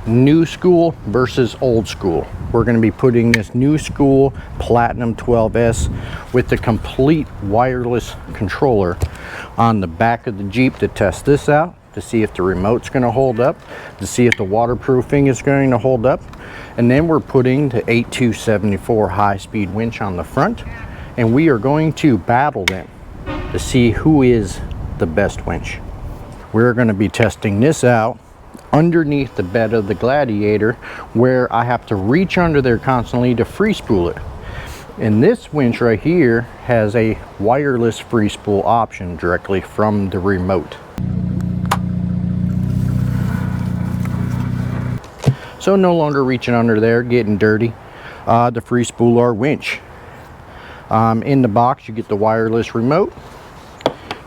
new school versus old school. We're going to be putting this new school Platinum 12S with the complete wireless controller on the back of the Jeep to test this out, to see if the remote's going to hold up, to see if the waterproofing is going to hold up. And then we're putting the 8274 high-speed winch on the front, and we are going to battle them to see who is the best winch. We're going to be testing this out underneath the bed of the Gladiator, where I have to reach under there constantly to free spool it. And this winch right here has a wireless free spool option directly from the remote. So no longer reaching under there, getting dirty, to free spool our winch. In the box you get the wireless remote.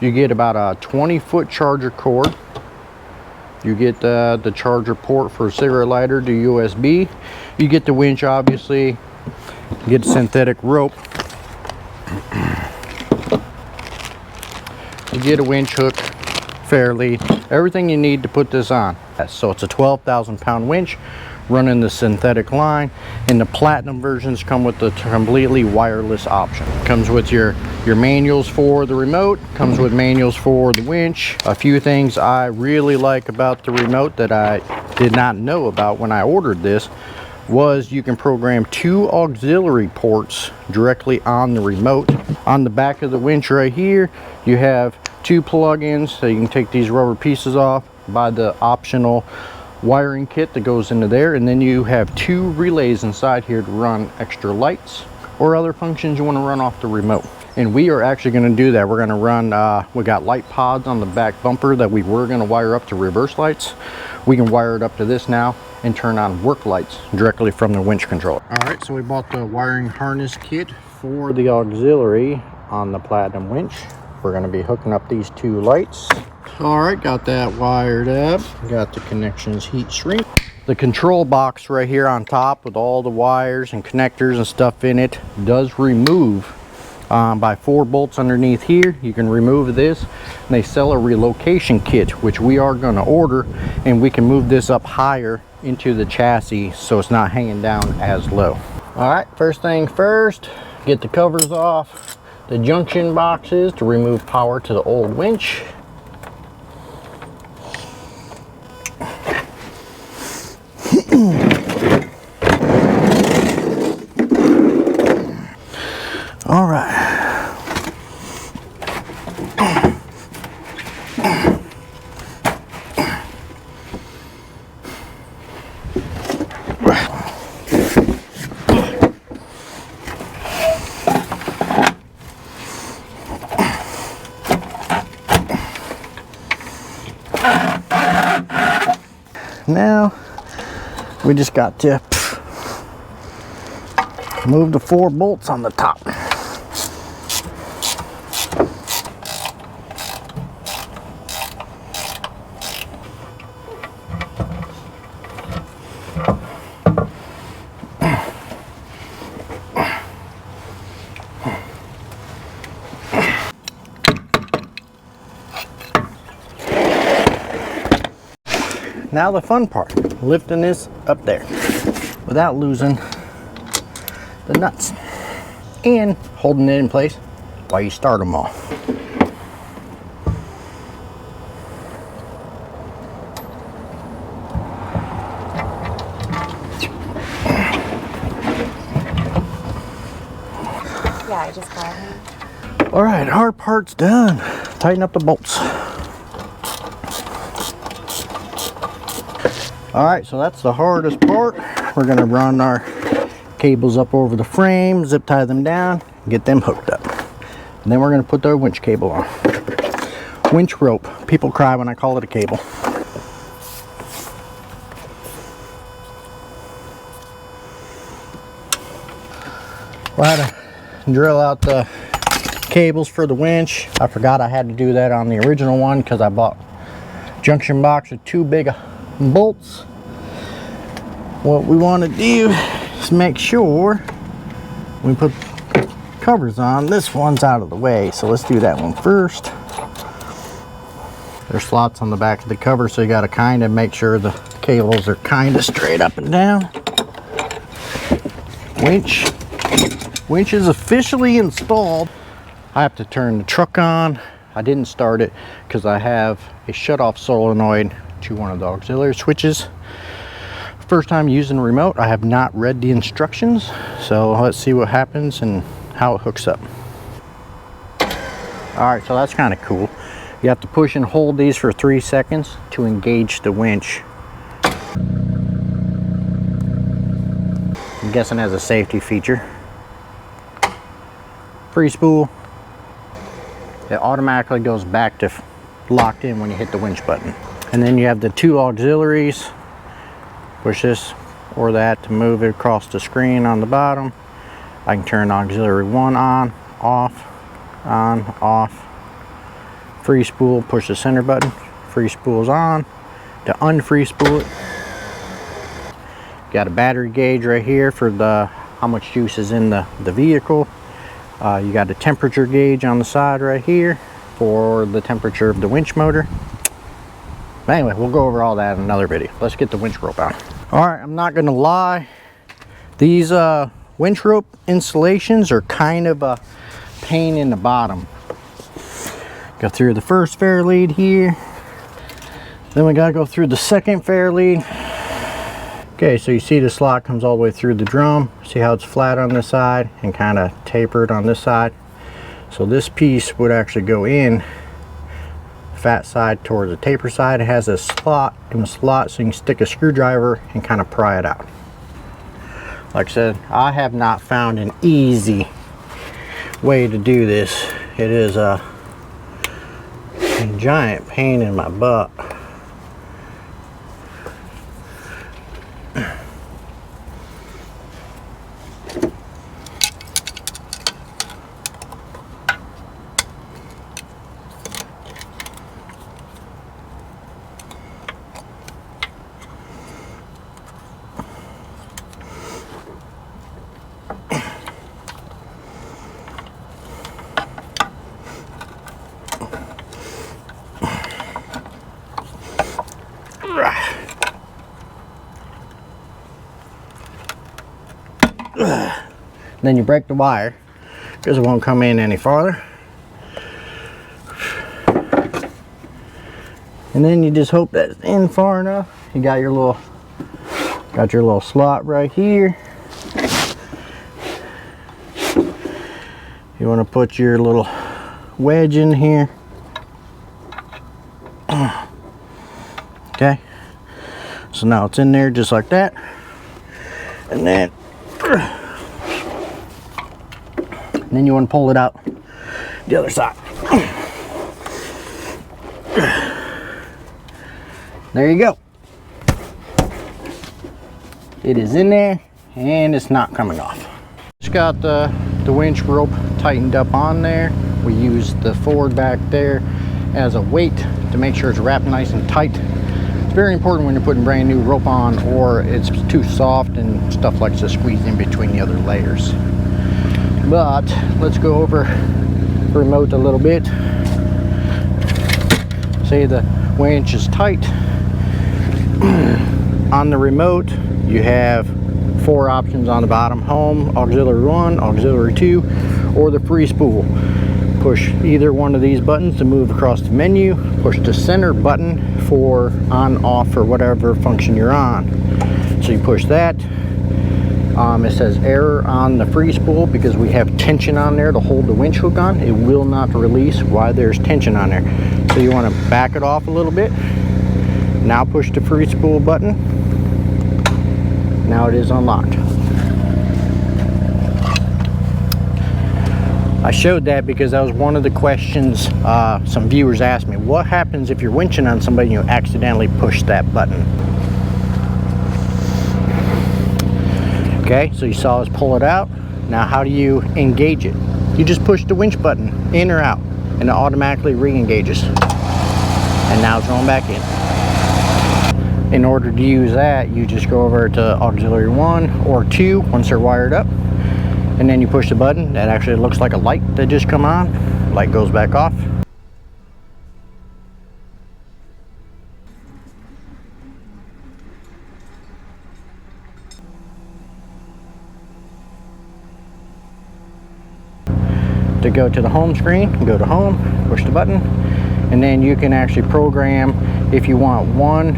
You get about a 20-foot charger cord. You get the charger port for a cigarette lighter to USB. You get the winch, obviously. You get synthetic rope. You get a winch hook, fairly. Everything you need to put this on. So it's a 12,000-pound winch running the synthetic line, and the Platinum versions come with the completely wireless option. Comes with your manuals for the remote, comes with manuals for the winch. A few things I really like about the remote that I did not know about when I ordered this was you can program 2 auxiliary ports directly on the remote. On the back of the winch right here, you have 2 plug-ins, so you can take these rubber pieces off, buy the optional wiring kit that goes into there, and then you have 2 relays inside here to run extra lights or other functions you want to run off the remote. And we are actually going to do that. We're going to run, we got light pods on the back bumper that we were going to wire up to reverse lights. We can wire it up to this now and turn on work lights directly from the winch controller. All right, so we bought the wiring harness kit for the auxiliary on the Platinum winch. We're going to be hooking up these 2 lights. All right, got that wired up. Got the connections heat shrink. The control box right here on top with all the wires and connectors and stuff in it does remove by 4 bolts underneath here. You can remove this, and they sell a relocation kit, which we are going to order, and we can move this up higher into the chassis so it's not hanging down as low. All right, first thing first, get the covers off the junction boxes to remove power to the old winch. All right. Now we just got to move the 4 bolts on the top. Now the fun part, lifting this up there without losing the nuts and holding it in place while you start them all. Yeah, I just got him. All right, hard part's done. Tighten up the bolts. All right, so that's the hardest part. We're gonna run our cables up over the frame, zip tie them down, get them hooked up. And then we're gonna put the winch cable on. Winch rope. People cry when I call it a cable. Well, I had to drill out the cables for the winch. I forgot I had to do that on the original one because I bought junction box with 2 big bolts. What we want to do is make sure we put covers on. This one's out of the way, so let's do that one first. There's slots on the back of the cover, so you got to kind of make sure the Cables are kind of straight up and down. Winch is officially installed. I have to turn the truck on. I didn't start it because I have a shut-off solenoid to one of the auxiliary switches. First time using the remote, I have not read the instructions, so let's see what happens and how it hooks up. Alright, so that's kind of cool. You have to push and hold these for 3 seconds to engage the winch. I'm guessing as a safety feature. Free spool. It automatically goes back to locked in when you hit the winch button. And then you have the 2 auxiliaries. Push this or that to move it across the screen on the bottom. I can turn auxiliary 1 on, off, on, off. Free spool, push the center button. Free spool's on. To unfree spool it, got a battery gauge right here for how much juice is in the vehicle. You got a temperature gauge on the side right here for the temperature of the winch motor. But anyway, we'll go over all that in another video. Let's get the winch rope out. All right, I'm not gonna lie. These winch rope installations are kind of a pain in the bottom. Go through the first fair lead here. Then we gotta go through the second fair lead. Okay, so you see the slot comes all the way through the drum. See how it's flat on this side and kind of tapered on this side. So this piece would actually go in fat side towards the taper side. It has a slot in the slot so you can stick a screwdriver and kind of pry it out. Like I said, I have not found an easy way to do this. It is a giant pain in my butt. Then you break the wire because it won't come in any farther. And then you just hope that it's in far enough. You got your little slot right here. You want to put your little wedge in here. Okay. So now it's in there just like that. And then you want to pull it out the other side. There you go. It is in there and it's not coming off. Just got the winch rope tightened up on there. We used the forward back there as a weight to make sure it's wrapped nice and tight. It's very important when you're putting brand new rope on, or it's too soft and stuff likes to squeeze in between the other layers. But let's go over the remote a little bit. Say the winch is tight. On the remote you have 4 options on the bottom: home, auxiliary 1, auxiliary 2, or the free spool. Push either one of these buttons to move across the menu. Push the center button for on, off, or whatever function you're on. So you push that. It says error on the free spool because we have tension on there to hold the winch hook on. It will not release while there's tension on there. So you want to back it off a little bit. Now push the free spool button. Now it is unlocked. I showed that because that was one of the questions some viewers asked me. What happens if you're winching on somebody and you accidentally push that button? Okay, so you saw us pull it out. Now how do you engage it? You just push the winch button in or out and it automatically re-engages. And now it's going back in. In order to use that, you just go over to auxiliary 1 or 2 once they're wired up. And then you push the button. That actually looks like a light that just come on. Light goes back off. to go to the home screen. Go to home, push the button, and then you can actually program if you want one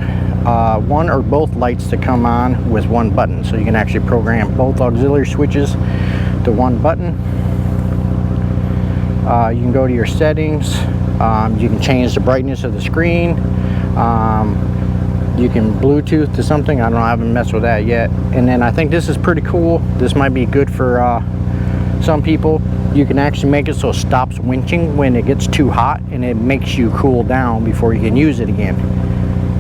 or both lights to come on with one button. So you can actually program both auxiliary switches to one button. You can go to your settings. You can change the brightness of the screen. You can Bluetooth to something. I haven't messed with that yet. And then I think this is pretty cool. This might be good for some people. You can actually make it so it stops winching when it gets too hot, and it makes you cool down before you can use it again.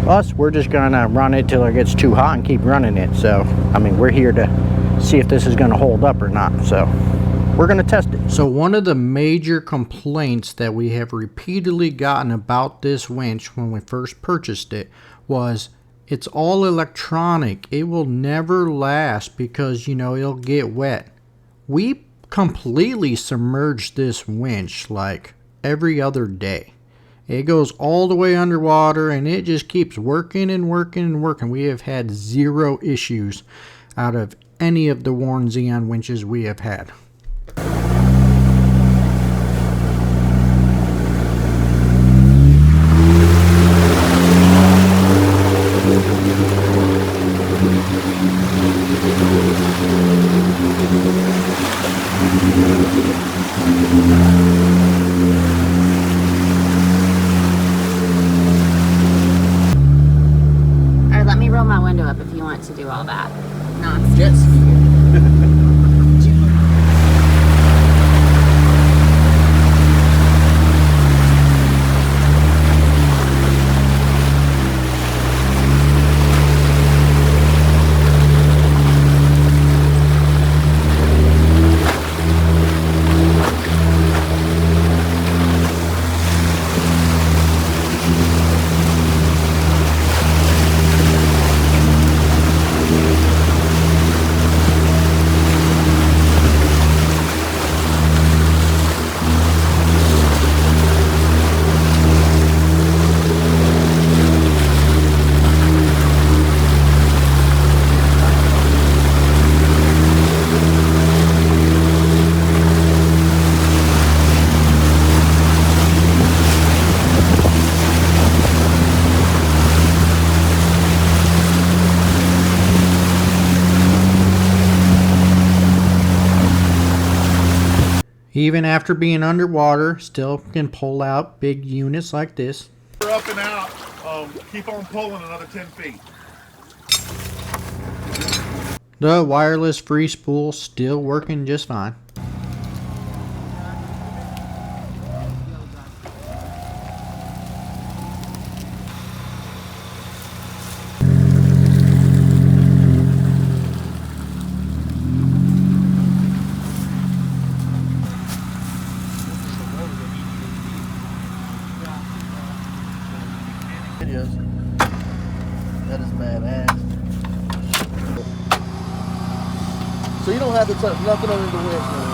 Us, we're just gonna run it till it gets too hot and keep running it. So I mean, we're here to see if this is gonna hold up or not. So we're gonna test it. So one of the major complaints that we have repeatedly gotten about this winch when we first purchased it was it's all electronic. It will never last because, you know, it'll get wet. We completely submerged this winch like every other day. It goes all the way underwater and it just keeps working and working and working. We have had zero issues out of any of the Warren ZEON winches we have had. Or let me roll my window up if you want to do all that nonsense. Jet ski. Even after being underwater, still can pull out big units like this. We're up and out. Keep on pulling another 10 feet. The wireless free spool still working just fine. Videos. That is badass. So you don't have to touch nothing under the winch.